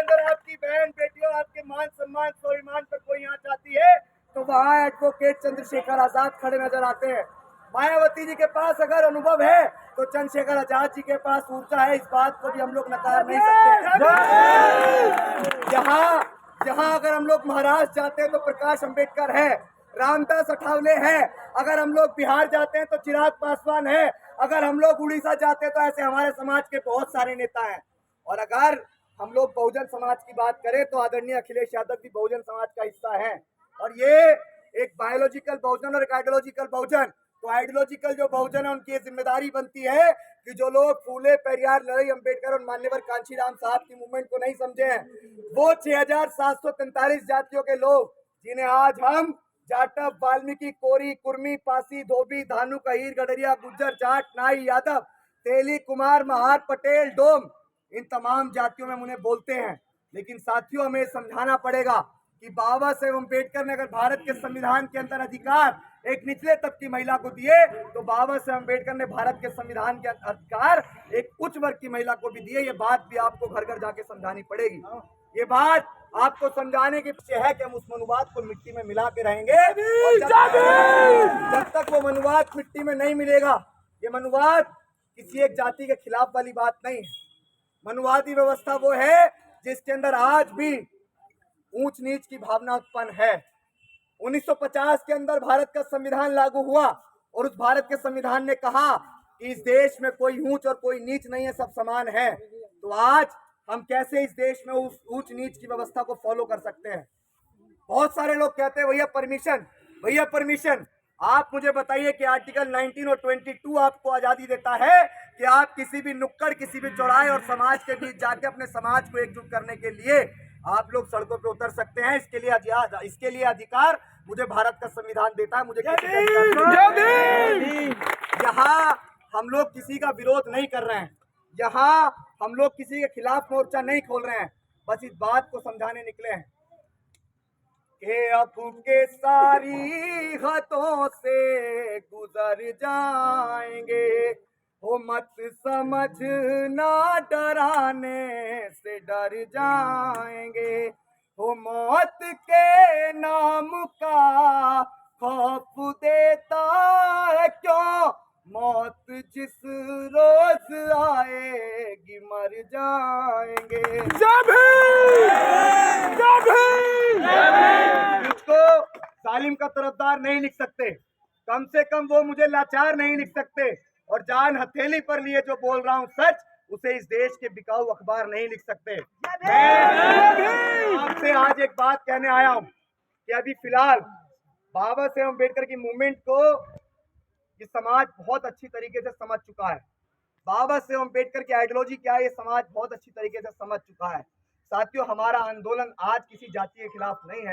अंदर आपकी बहन बेटियों, आपके मान सम्मान स्वाभिमान पर कोई आंच आती है तो वहाँ एडवोकेट चंद्रशेखर आजाद खड़े नजर आते हैं। मायावती जी के पास अगर अनुभव है तो चंद्रशेखर आजाद जी के पास ऊर्जा है, इस बात को भी हम लोग नकार नहीं सकते। जहाँ अगर हम लोग महाराष्ट्र जाते हैं तो प्रकाश अंबेडकर है, रामदास अठावले है, अगर हम लोग बिहार जाते हैं तो चिराग पासवान है, अगर हम लोग उड़ीसा जाते हैं तो ऐसे हमारे समाज के बहुत सारे नेता हैं। और अगर हम लोग बहुजन समाज की बात करें तो आदरणीय अखिलेश यादव भी बहुजन समाज का हिस्सा है। और ये एक बायोलॉजिकल बहुजन और एक आइडियोलॉजिकल बहुजन। तो आइडियोलॉजिकल जो बहुजन है उनकी जिम्मेदारी बनती है कि जो लोग फूले पेरियार लड़ई अंबेडकर और मान्यवर कांशीराम साहब की मूवमेंट को नहीं समझे हैं, वो 6743 जातियों के लोग जिन्हें आज हम जाटव, वाल्मीकि, कोरी, कुर्मी, पासी, धोबी, धानु, कहीर, गडरिया, गुज्जर, जाट, नाई, यादव, तेली, कुमार, महार, पटेल, डोम, इन तमाम जातियों में उन्हें बोलते हैं। लेकिन साथियों, हमें समझाना पड़ेगा कि बाबा साहेब अम्बेडकर ने अगर भारत के संविधान के अंदर अधिकार एक निचले तबके की महिला को दिए तो बाबा साहेब अम्बेडकर ने भारत के संविधान के अधिकार एक उच्च वर्ग की महिला को भी दिए। ये बात भी आपको घर घर जाके समझानी पड़ेगी। ये बात आपको समझाने के पीछे है कि हम उस मनुवाद को मिट्टी में मिला के रहेंगे। जब तक वो मनुवाद मिट्टी में नहीं मिलेगा, ये मनुवाद किसी एक जाति के खिलाफ वाली बात नहीं है। मनुवादी व्यवस्था वो है जिसके अंदर आज भी ऊंच नीच की भावना उत्पन्न है। 1950 के अंदर भारत का संविधान लागू हुआ और उस भारत के संविधान ने कहा कि इस देश में कोई ऊंच और कोई नीच नहीं है, सब समान है। तो आज हम कैसे इस देश में उस ऊंच नीच की व्यवस्था को फॉलो कर सकते हैं? बहुत सारे लोग कहते हैं भैया परमिशन, भैया परमिशन। आप मुझे बताइए कि आर्टिकल 19 और 22 आपको आजादी देता है कि आप किसी भी नुक्कड़, किसी भी चौराहे और समाज के बीच जाके अपने समाज को एकजुट करने के लिए आप लोग सड़कों पे उतर सकते हैं। इसके लिए अधिकार मुझे भारत का संविधान देता है। मुझे यहाँ हम लोग किसी का विरोध नहीं कर रहे हैं, यहाँ हम लोग किसी के खिलाफ मोर्चा नहीं खोल रहे हैं, बस इस बात को समझाने निकले हैं कि अब के सारी हाथों से गुजर जाएंगे, हो मत समझना डराने से डर जाएंगे, हो मौत के नाम का खौफ देता है क्यों, मौत जिस रोज आएगी मर जाएंगे। मुझको जालिम का तरफदार नहीं लिख सकते, कम से कम वो मुझे लाचार नहीं लिख सकते, और जान हथेली पर लिए जो बोल रहा हूँ सच, उसे इस देश के बिकाऊ अखबार नहीं लिख सकते। आपसे आज एक बात कहने आया हूँ कि अभी फिलहाल बाबा साहेब अम्बेडकर की मूवमेंट को ये समाज बहुत अच्छी तरीके से समझ चुका है। बाबा साहेब अम्बेडकर की आइडियोलॉजी क्या है ये समाज बहुत अच्छी तरीके से समझ चुका है। साथियों, हमारा आंदोलन आज किसी जाति के खिलाफ नहीं है।